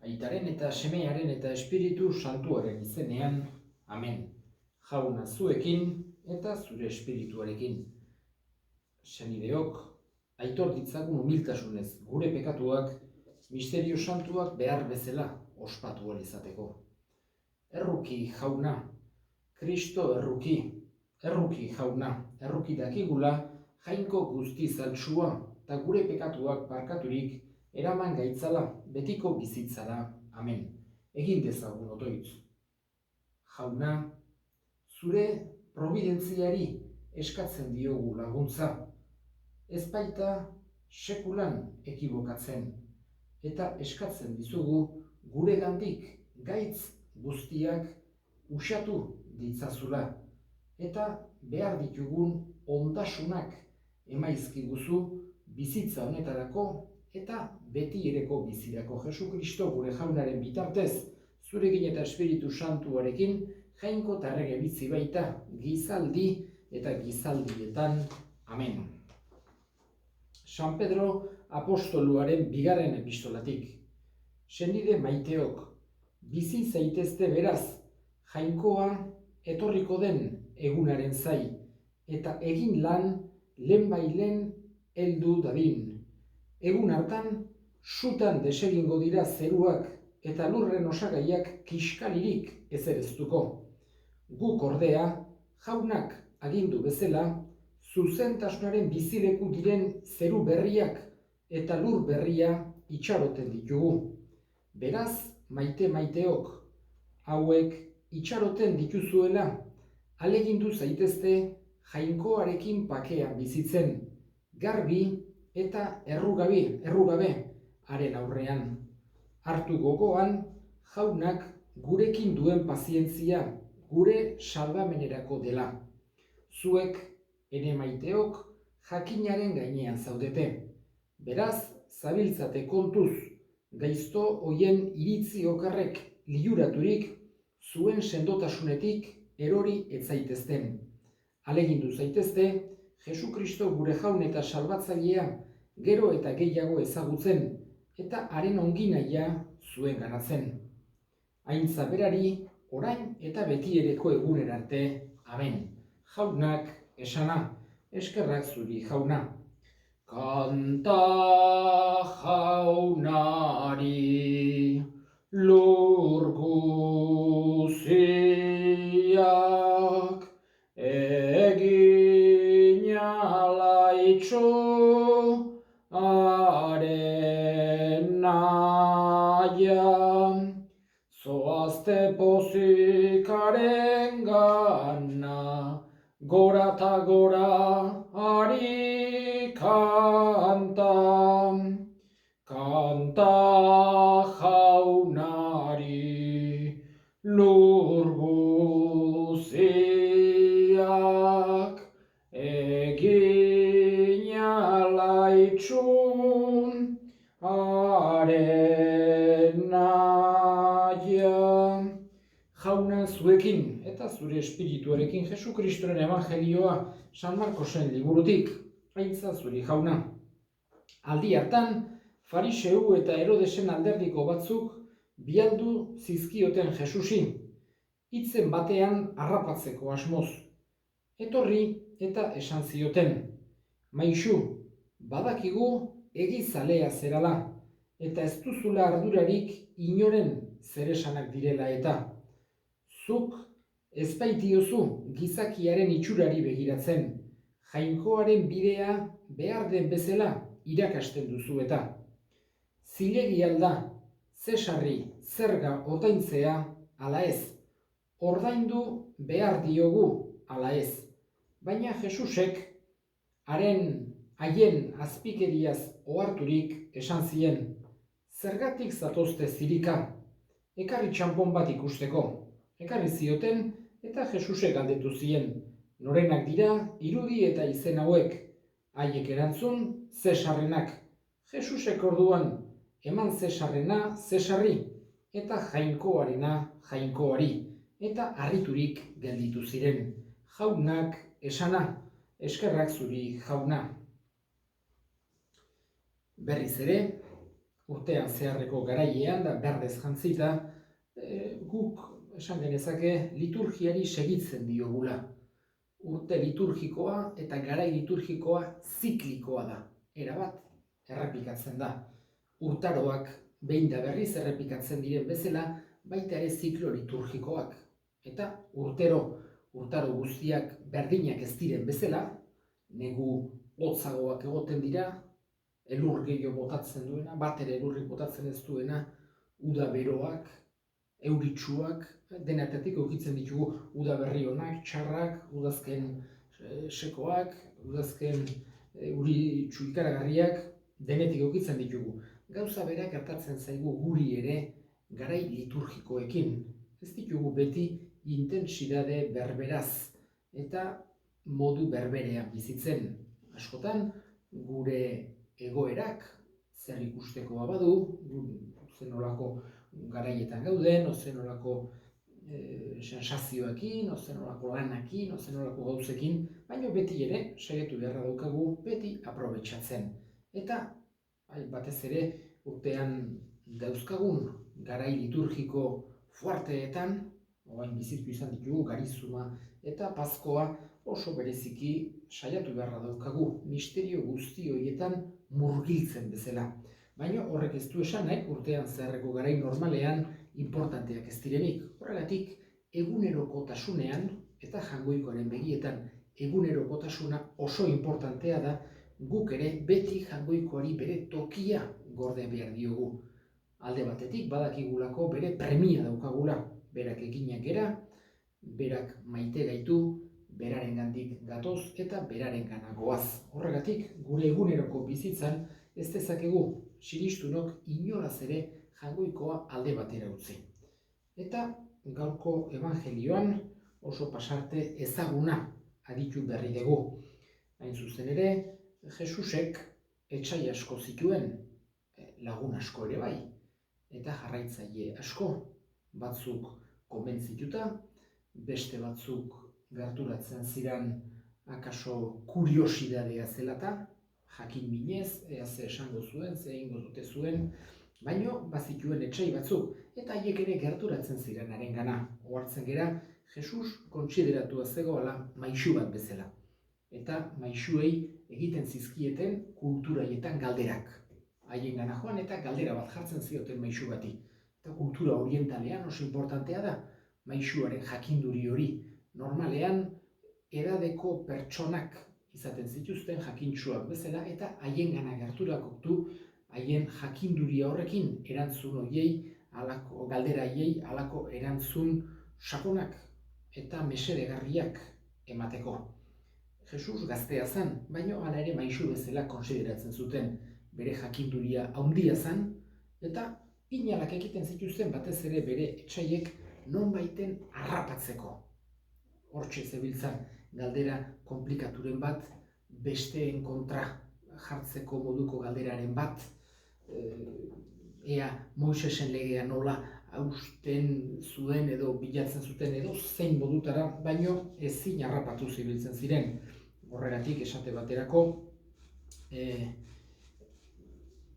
Aitaren eta Semearen eta Espiritu Santuaren izenean, amen. Jauna zuekin eta zure espirituarekin. Senideok, aitor ditzagun humiltasunez gure pekatuak, misterio santuak behar bezala ospatu ahal izateko. Erruki jauna, Kristo erruki jauna, erruki dakigula jainko guzti zaltsua eta gure pekatuak barkaturik eraman gaitzala betiko bizitzara, amen. Egin dezagun otoitz. Jauna, zure providentziari eskatzen diogu laguntza. Ez baita sekulan ekibokatzen, eta eskatzen dizugu guregandik gaitz guztiak usatu ditzazula, eta behar ditugun ondasunak emaizkiguzu bizitza honetarako eta betiereko bizirako. Jesu Kristo gure jaunaren bitartez, zurekin eta Espiritu Santuarekin, jainko eta errege bizi baita gizaldi eta gizaldietan, amen. San Pedro apostoluaren bigarren epistolatik. Senide maiteok, bizi zaitezte beraz, jainkoa etorriko den egunaren zai, eta egin lan lehenbailen heldu dadin. Egun hartan, sutan desegingo dira zeruak eta lurren osagaiak kiskalirik ezereztuko. Guk ordea, jaunak agindu bezala, zuzentasunaren bizileku diren zeru berriak eta lur berria itxaroten ditugu. Beraz, maiteok, hauek itxaroten dituzuela, alegindu zaitezte jainkoarekin pakean bizitzen, garbi eta errugabe haren aurrean. Hartu gogoan, jaunak gurekin duen pazientzia gure salbamenerako dela. Zuek, ene maiteok, jakinaren gainean zaudete. Beraz, zabiltzate kontuz, gaizto hoien iritzi okarrek liuraturik, zuen sendotasunetik erori etzaitezten. Alegindu zaitezte, Jesu Kristo gure jaun eta salbatzailea gero eta gehiago ezagutzen eta haren onginahia zuen ganatzen. Aintza berari, orain eta betiereko egunera arte, amen. Jaunak esana, eskerrak zuri jauna. Kanta jaunari lur guziak alaitxo haren naia, zoazte pozikaren gana, gora eta gora ari kanta, kanta jaunari lur guziak, egin alaitxun haren naia. Jauna zuekin eta zure espirituarekin Jesu Kristoren evangelioa San Markosen liburutik, aintza zuri jauna. Aldi hartan, fariseu eta Herodesen alderdiko batzuk bialdu zizkioten Jesusi, hitzen batean harrapatzeko asmoz. Etorri eta esan zioten, maixu, badakigu egizalea zerala, eta ez duzula ardurarik inoren zeresanak direla eta. Zuk ez baitiozu gizakiaren itxurari begiratzen, jainkoaren bidea behar den bezala irakasten duzu eta. Zilegi alda, Zesarri zerga ordaintzea ala ez, ordaindu behar diogu ala ez. Baina Jesusek haien azpikeriaz oharturik esan zien, zergatik zatozte zirika, ekarri txanpon bat ikusteko. Ekarri zioten eta Jesusek galdetu zien, norenak dira irudi eta izen hauek, haiek erantzun Zesarrenak. Jesusek orduan eman Zesarrena Zesarri eta jainkoarena jainkoari, eta harriturik gelditu ziren. Jaunak esana, eskerrak zuri jauna. Berriz ere, urtean zeharreko garaiean da berdez jantzita, guk esan genezake liturgiari segitzen diogula. Urte liturgikoa eta garai liturgikoa ziklikoa da. Erabat, errepikatzen da. Urtaroak behin da berriz errepikatzen diren bezala, baita ere ziklo liturgikoak. Eta urtaro guztiak berdinak ez diren bezala, negu hotzagoak egoten dira, elur gehiago botatzen duena, bat ere elurrik botatzen ez duena, uda beroak, euritsuak, denetatik ukitzen ditugu uda berri onak, txarrak, udazken sekoak, udazken euritsu ikaragarriak, denetik ukitzen ditugu. Gauza berak gertatzen zaigu guri ere garai liturgikoekin. Ez ditugu beti intensidade berberaz eta modu berberean bizitzen. Askotan, gure egoerak zer ikustekoa badu, zenolako garaietan gauden, zenolako sensazioekin, zenolako lanakin, zenolako gauzekin, baina beti ere, saiatu beharra daukagu, beti aprobetxatzen. Eta, batez ere, urtean dauzkagun garai liturgiko fuarteetan, orain bizitku izan ditugu, garizuma eta Paskoa oso bereziki saiatu beharra daukagu, misterio guzti horietan murgiltzen bezala. Baina horrek ez du esan nahi, urtean zeharreko garai normalean importanteak ez direnik. Horregatik, egunerokotasunean eta jangoikoaren begietan egunerokotasuna oso importantea da, guk ere beti jangoikoari bere tokia gorde behar diogu. Alde batetik badakigulako bere premia daukagula, berak eginak gera, berak maite gaitu, berarengandik gatoz eta berarengana goaz. Horregatik, gure eguneroko bizitzan ez dezakegu siristunok inolaz ere jangoikoa alde batera utzi. Eta gaurko evangelioan oso pasarte ezaguna aditu berri dugu. Hain zuzen ere, Jesusek etsai asko zituen, lagun asko ere bai, eta jarraitzaile asko, batzuk konbentzituta, beste batzuk gerturatzen ziren akaso kuriosidadea zelata, jakin minez, ea ze esango zuen, ze egingo dute zuen, baino bazituen etsai batzuk, eta haiek ere gerturatzen ziren harengana. Ohartzen gera, Jesus kontsideratua zegoela maixu bat bezala. Eta maixuei egiten zizkieten kulturaietan galderak. Haiengana joan eta galdera bat jartzen zioten maixu bati. Eta kultura orientalean oso importantea da, maixuaren jakinduri hori. Normalean, edadeko pertsonak izaten zituzten jakintsuak bezala, eta haiengana gerturakoktu, haien jakinduria horrekin erantzun horiei, galdera haiei, halako erantzun sakonak eta mesedegarriak emateko. Jesus gaztea zen, baina hala ere maixu bezala konsideratzen zuten, bere jakinduria handia zen, eta pinalak egiten zituzten batez ere bere etsaiek nonbaiten harrapatzeko. Hortxe zebiltzan galdera konplikaturen bat, besteen kontra jartzeko moduko galderaren bat, ea Moisesen legea nola hausten zuen edo bilatzen zuten edo zein modutara, baino ezin harrapatu zibiltzen ziren. Horregatik esate baterako,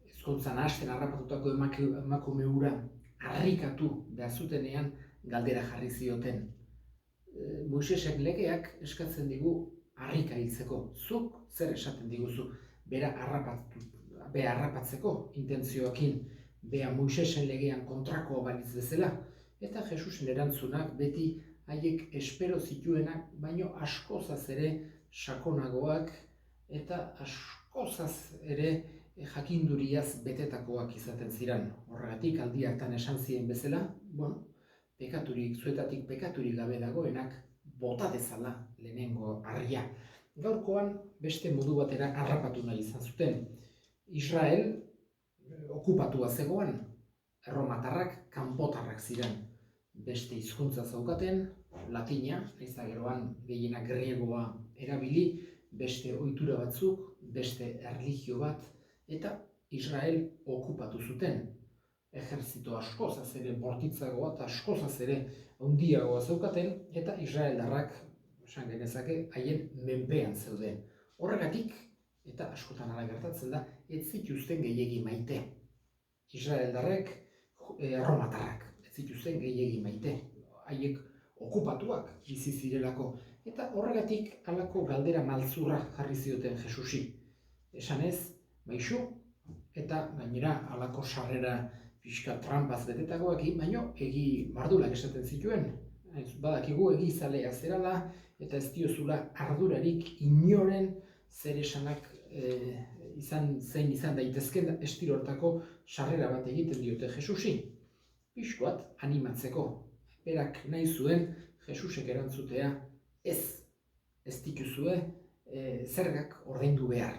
ezkontzan hasten harrapatutako emakume hura harrikatu behar zutenean galdera jarri zioten. Moisesen legeak eskatzen digu harrika hiltzeko. Zuk zer esaten diguzu bera harrapatzeko intentzioekin, bea Moisesen legean kontrakoa balitz bezala, eta Jesusen erantzunak beti haiek espero zituenak, baino askozaz ere sakonagoak eta askozaz ere jakinduriaz betetakoak izaten ziren. Horregatik aldi hartan esan ziren bezala, zuetatik pekaturik gabe dagoenak bota dezala lehenengo harria. Gaurkoan beste modu batera harrapatu nahi izan zuten. Israel okupatua zegoen, erromatarrak kanpotarrak ziren. Beste hizkuntza zeukaten, latina, geroan gehienak griegoa erabili, beste ohitura batzuk, beste erlijio bat, eta Israel okupatu zuten. Ejerzito askozaz ere bortitzagoa eta askozaz ere handiagoa zeukaten, eta Israeldarrak, esan genezake, haien menpean zeuden. Horregatik, eta askotan hala gertatzen da, ez zituzten gehiegi maite. Israeldarrek erromatarrak ez zituzten gehiegi maite, haiek okupatuak bizi zirelako, eta horregatik halako galdera maltzurra jarri zioten Jesusi. Esanez, maixu, eta gainera halako sarrera pixka trampaz betetakoak, baino egi mardulak esaten zituen. Badakigu egizalea zerala, eta ez diozula ardurarik inoren zer esanak zein izan daitezken estilo hortako sarrera bat egiten diote Jesusi. Pixkoat animatzeko. Berak nahi zuen Jesusek erantzutea ez dituzue zergak ordaindu behar.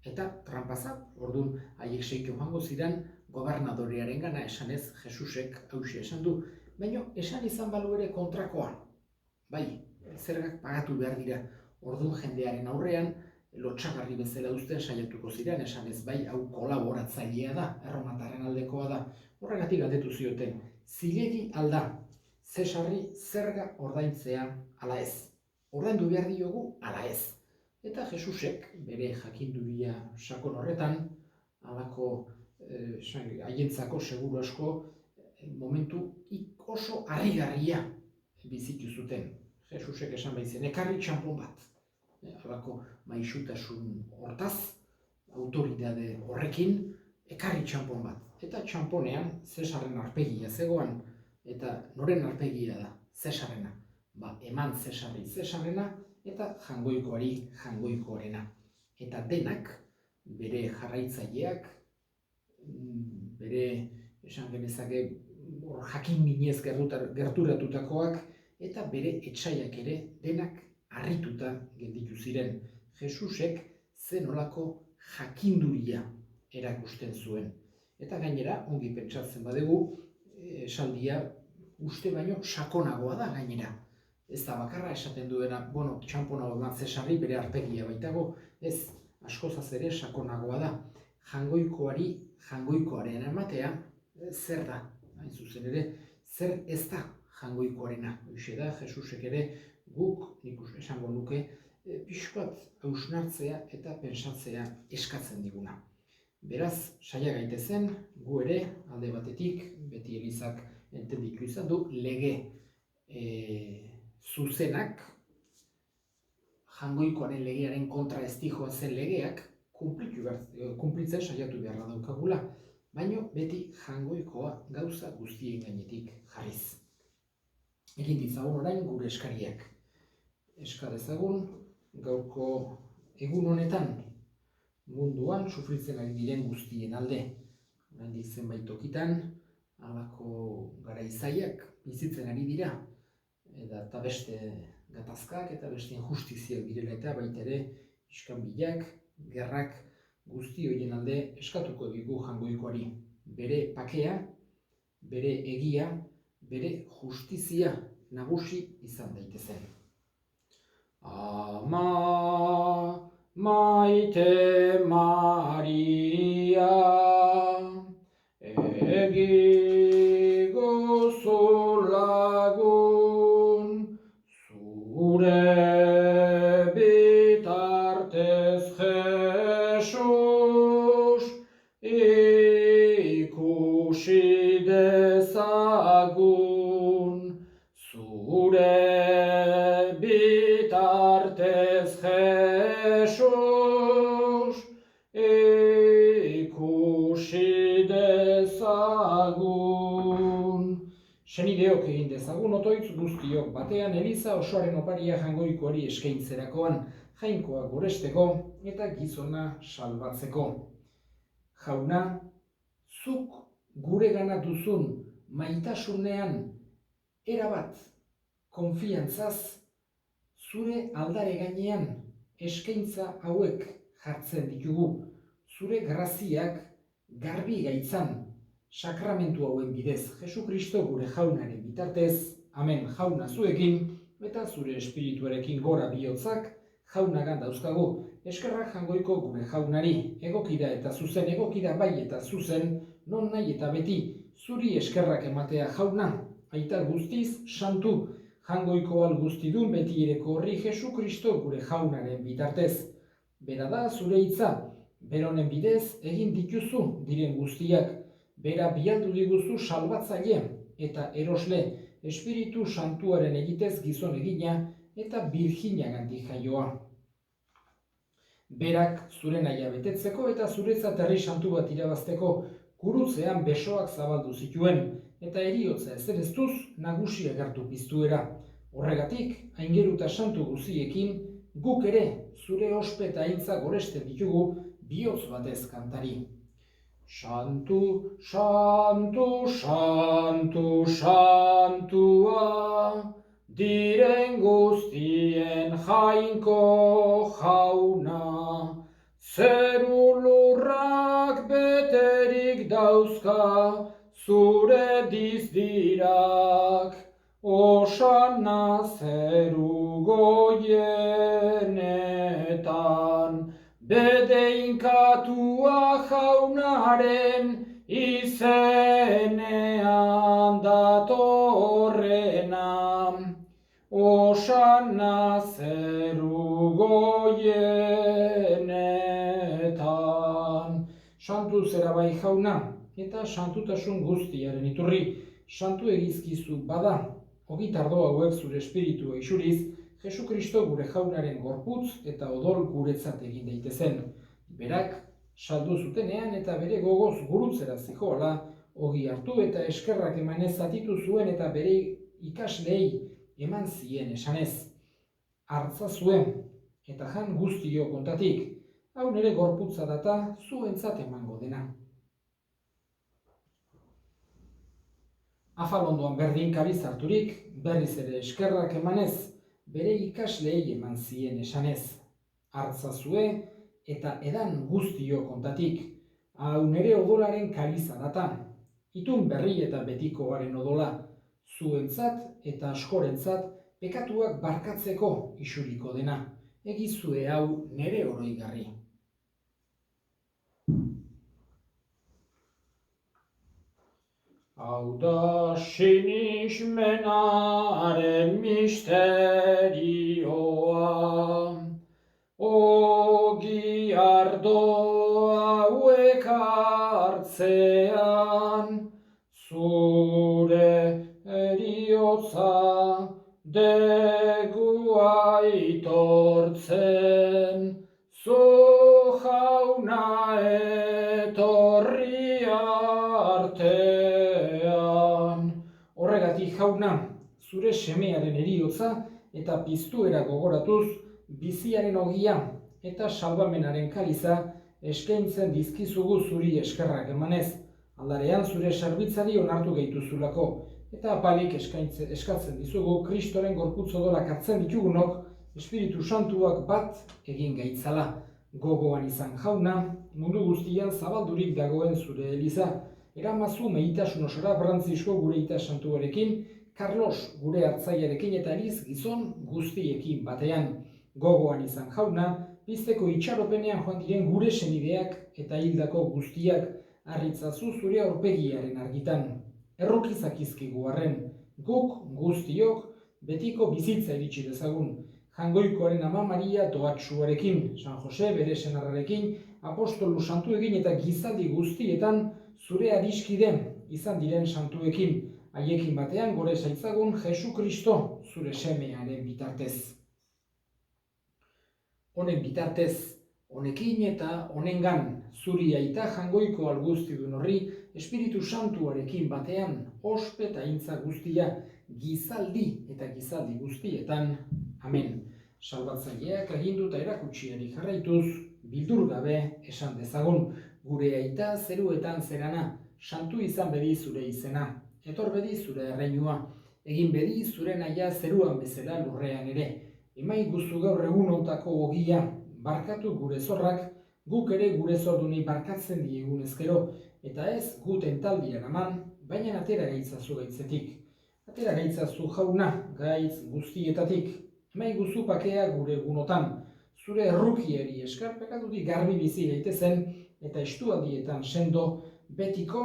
Eta trampaza, orduan haiek seiko joango ziren gobernadorearen gana esanez Jesusek hauxe esan du. Baina esan izan balu ere kontrakoa. Bai, zergak pagatu behar dira. Orduan jendearen aurrean lotsagarri bezala uzten saiatuko ziren, esanez bai hau kolaboratzailea da, erromatarren aldekoa da. Horregatik galdetu zioten, zilegi alda, Zesarri zerga ordaintzea ala ez. Ordaindu behar diogu ala ez. Eta Jesusek bere jakinduria sakon horretan, halako haientzako seguru asko momentu oso harrigarria bizitu zuten. Jesusek esan baitzen, ekarri txanpon bat. Halako maixutasun hortaz, autoridade horrekin, ekarri txanpon bat. Eta txanponean Zesarren arpegia zegoan, eta noren arpegia da, Zesarrena. Eman Zesarri Zesarrena, eta jangoikoari jangoikoarena. Eta denak, bere jarraitzaileak, bere, esan genezake, jakin minez gerturatutakoak, eta bere etsaiak ere denak harrituta gelditu ziren. Jesusek zenolako jakinduria erakusten zuen. Eta gainera, ongi pentsatzen badegu, esaldia uste baino sakonagoa da gainera. Ez da bakarra esaten duena, txanpona eman Zesarri bere arpegia baitago, ez, askozaz ere sakonagoa da. Jangoikoari jangoikoaren ematea, zer da? Hain zuzen ere, zer ez da jangoikoarena. Hoxe da, Jesusek ere guk, nik esango nuke, pixkoat hausnartzea eta pensatzea eskatzen diguna. Beraz, saia gaitezen, gu ere, alde batetik, beti Elizak entenditu izan du, lege zuzenak, jangoikoaren legearen kontra ez dijoa zen legeak, kumplitzen saiatu beharra daukagula, baina beti jangoikoa gauza guztien gainetik jarriz. Egin ditzagun orain gure eskariak. Eskar ezagun, gaurko egun honetan, munduan sufritzen ari diren guztien alde. Oraindik zenbait tokitan, halako garaizaiak bizitzen ari dira, eta beste gatazkak eta beste injustiziak direla eta baita ere iskanbilak, gerrak guzti horien alde eskatuko digu jangoikoari. Bere pakea, bere egia, bere justizia nagusi izan daitezen. Ama maite Maria, egi gozo lagun, zure bitartez Jesus, ikusi dezagun, zure bitartez Jesus, ikusi dezagun. Senideok egin dezagun otoitz guztiok batean Eliza osoaren oparia jangoikoari eskaintzerakoan, jainkoa goresteko eta gizona salbatzeko. Jauna, zuk guregana duzun maitasunean erabat konfiantzaz zure aldare gainean eskaintza hauek jartzen ditugu. Zure graziak garbi gaitzan sakramentu hauen bidez, Jesu Kristo gure jaunaren bitartez, amen. Jauna zuekin eta zure espirituarekin gora bihotzak jaunagan dauzkagu. Eskerrak jangoiko gure jaunari, egokida eta zuzen, egokida bai eta zuzen, non nahi eta beti, zuri eskerrak ematea jauna, aitar guztiz, santu, jangoiko al guztidun beti ereko horri Jesu Kristo gure jaunaren bitartez. Bera da zure hitza, beronen bidez egin dituzu diren guztiak, bera bialdu diguzu salbatzaile eta erosle, Espiritu Santuaren egitez gizon egina eta Birjinagandik jaioa. Berak zure nahia betetzeko eta zuretzat herri santu bat irabazteko gurutzean besoak zabaldu zituen, eta heriotza ezereztuz nagusi agertu piztuera. Horregatik, aingeruta santu guziekin, guk ere zure ospe eta aintza goresten ditugu bihotz batez kantari. Santu, santu, santu, santua, diren guztien jainko jauna, zeru lurrak beterik dauzka, zure dizdirak, osana zeru goienetan, bedeinkatua jaunaren izenean datorrena, osana zeru goienetan. Santu zera bai jauna, eta santutasun guztiaren iturri, santu egizkizu bada, ogitardo hauek zure espiritua isuriz, Jesu Kristo gure jaunaren gorputz eta odol guretzat egin daitezen. Berak, saldu zutenean eta bere gogoz gurutzera zihoala, ogi hartu eta eskerrak emanez zatitu zuen eta bere ikaslei eman zien esanez. Hartza zuen, eta jan guztio kontatik, hau nere gorputza data zuentzat emango dena. Afalondoan berdin kariz harturik, berriz ere eskerrak emanez, bere ikasleei eman zien esanez. Hartzazue eta edan guztio kontatik, hau nere odolaren kaliza data, itun berri eta betikoaren odola, zuentzat eta askorentzat pekatuak barkatzeko isuriko dena, egizue hau nere oroigarri. Hau da sinismenaren misterioa, ogi ardo hauek hartzean, zure heriotza degu aitortzen, zu jauna etorri arte. Horregatik jauna, zure semearen heriotza eta piztuera gogoratuz, biziaren ogia eta salbamenaren kaliza eskaintzen dizkizugu zuri eskerrak emanez, aldarean zure serbitzari onartu gehituzulako, eta apalik eskatzen dizugu Kristoren gorputz odolak hartzen ditugunok, Espiritu Santuak bat egin gaitzala. Gogoan izan jauna, mundu guztian zabaldurik dagoen zure eliza, eramazu meitasun osora Frantzisko gure ita santuarekin, Carlos gure hartzaiarekin eta Eliz gizon guztiekin batean. Gogoan izan jauna, pizteko itxaropenean joan diren gure senideak eta hildako guztiak harritzazu zure aurpegiaren argitan. Errukizak izkigu arren, guk guztiok betiko bizitza iritsi dezagun. Jangoikoaren ama Maria doatsuarekin, San Jose bere senarrarekin, apostolu santuekin eta gizaldi guztietan zure adiskide izan diren santuekin, haiekin batean gore zaitzagun Jesu Kristo zure semearen bitartez. Honen bitartez, honekin eta honengan, zuri aita jangoiko alguztidun horri, Espiritu Santuarekin batean, ospe eta aintza guztia, gizaldi eta gizaldi guztietan. Amen. Salbatzaileak agindu eta erakutsiari jarraituz, bildur gabe esan dezagun, gure aita zeruetan zerana, santu izan bedi zure izena, etor bedi zure erreinua, egin bedi zure nahia zeruan bezala lurrean ere, emai guzu gaur egun ontako ogia, barkatu gure zorrak, guk ere gure zordunei barkatzen diegun ezkero, eta ez guten taldian aman, baina atera gaitzazu gaitzetik. Atera gaitzazu jauna, gaitz guztietatik, emai guzu pakea gure egunotan, zure errukieri eskar pekatutik garbi bizi daitezen, eta estualdietan sendo betiko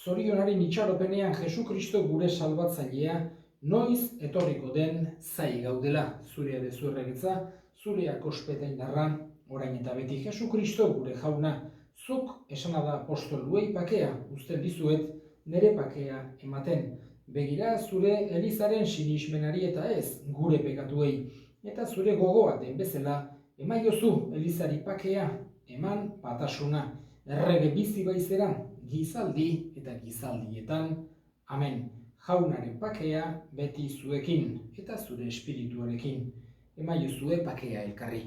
zorionaren itxaropenean Jesu Kristo gure salbatzailea noiz etorriko den zai gaudela, zure adezurregetza, zure akospeta indarra, orain eta beti Jesu Kristo gure jauna, Zuk esana da apostoluei pakea, uzten dizuet nere pakea ematen. Begira zure elizaren sinismenari eta ez gure pekatuei. Eta zure gogoa den bezala, emaiozu elizari pakea, eman batasuna. Errege bizi baizera, gizaldi eta gizaldietan. Amen. Jaunaren pakea beti zuekin eta zure espirituarekin. Emaiozue pakea elkarri.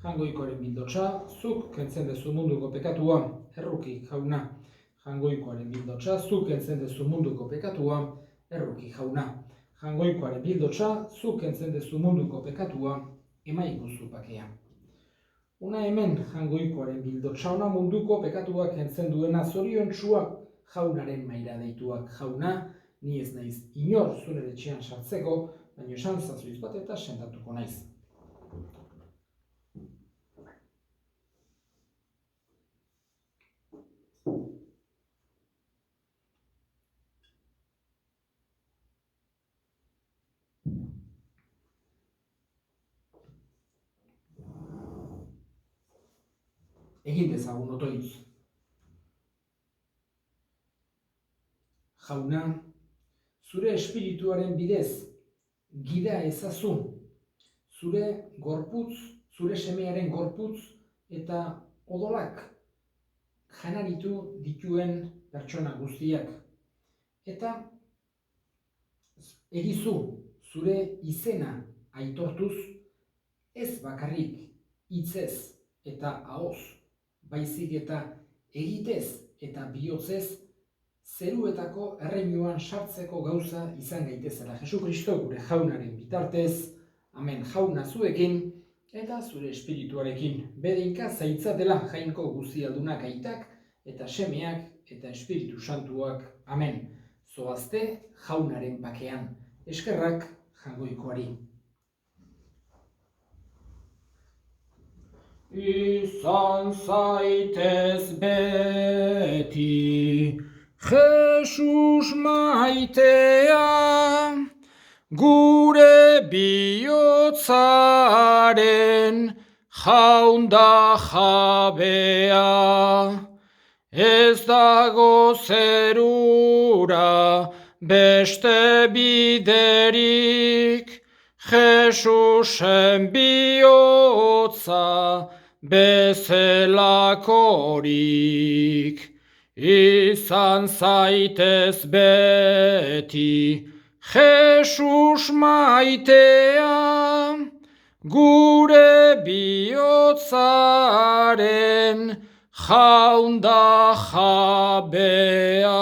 Jangoikoaren bildotsa, zuk kentzen dezu munduko pekatua, erruki jauna. Jangoikoaren bildotsa, zuk kentzen dezu munduko pekatua, erruki jauna. Jangoikoaren bildotsa, zuk kentzen dezu munduko pekatua, emaiguzu pakea. Una hemen jangoikoaren bildotsa ona munduko pekatuak kentzen duena zoriontsuak jaunaren maira deituak. Jauna, ni ez naiz inor zure etxean sartzeko, baina esan zazuiz bat eta sendatuko naiz. Egin dezagun otoitz. Jauna, zure espirituaren bidez, gida ezazu, zure gorputz, zure semearen gorputz eta odolak janaritu dituen pertsona guztiak. Eta egizu zure izena aitortuz, ez bakarrik hitzez eta ahoz, baizik eta egitez eta bihotzez, zeruetako erreinuan sartzeko gauza izan gaitezela. Jesukristo gure jaunaren bitartez, amen. Jauna zuekin eta zure espirituarekin. Bedinka zaitzatela jainko guztialdunak aitak eta semeak eta espiritu santuak, amen. Zoazte jaunaren bakean. Eskerrak jangoikoari. Izan zaitez beti Jesus maitea, gure bihotzaren jaun da jabea. Ez dago zerura beste biderik, Jesusen bihotza bezelakorik. Izan zaitez beti Jesus maitea, gure bihotzaren jaun da jabea.